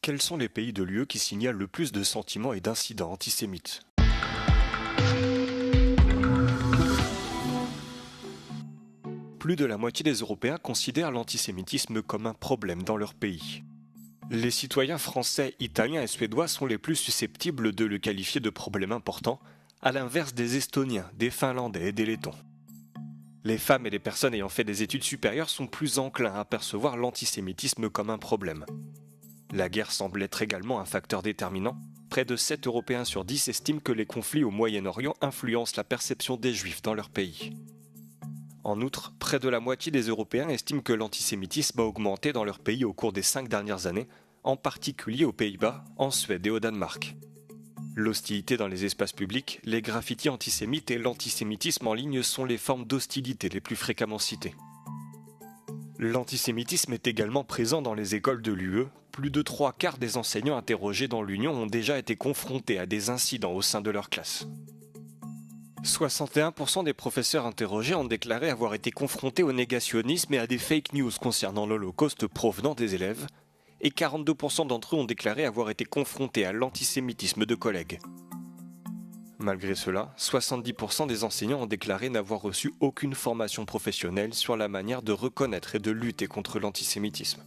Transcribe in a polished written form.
Quels sont les pays de l'UE qui signalent le plus de sentiments et d'incidents antisémites? Plus de la moitié des Européens considèrent l'antisémitisme comme un problème dans leur pays. Les citoyens français, italiens et suédois sont les plus susceptibles de le qualifier de problème important, à l'inverse des Estoniens, des Finlandais et des Lettons. Les femmes et les personnes ayant fait des études supérieures sont plus enclins à percevoir l'antisémitisme comme un problème. La guerre semble être également un facteur déterminant. Près de 7 Européens sur 10 estiment que les conflits au Moyen-Orient influencent la perception des Juifs dans leur pays. En outre, près de la moitié des Européens estiment que l'antisémitisme a augmenté dans leur pays au cours des 5 dernières années, en particulier aux Pays-Bas, en Suède et au Danemark. L'hostilité dans les espaces publics, les graffitis antisémites et l'antisémitisme en ligne sont les formes d'hostilité les plus fréquemment citées. L'antisémitisme est également présent dans les écoles de l'UE. Plus de 3/4 des enseignants interrogés dans l'Union ont déjà été confrontés à des incidents au sein de leur classe. 61% des professeurs interrogés ont déclaré avoir été confrontés au négationnisme et à des fake news concernant l'Holocauste provenant des élèves, et 42% d'entre eux ont déclaré avoir été confrontés à l'antisémitisme de collègues. Malgré cela, 70% des enseignants ont déclaré n'avoir reçu aucune formation professionnelle sur la manière de reconnaître et de lutter contre l'antisémitisme.